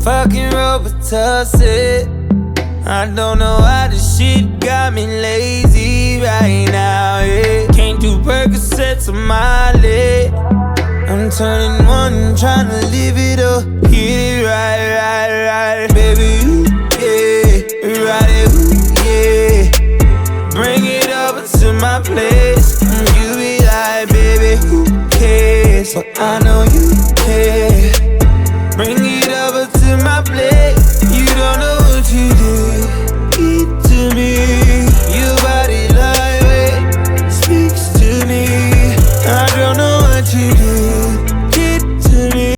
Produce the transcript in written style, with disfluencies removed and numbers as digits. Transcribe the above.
Fucking Robitussin. I don't know why this shit got me lazy right now, yeah. Can't do Percocets on my leg. I'm turning one, trying to live it up. Get it right. Baby, ooh, yeah. Ride it, ooh, yeah. Bring it over to my place. You be like, baby, who cares? But I know you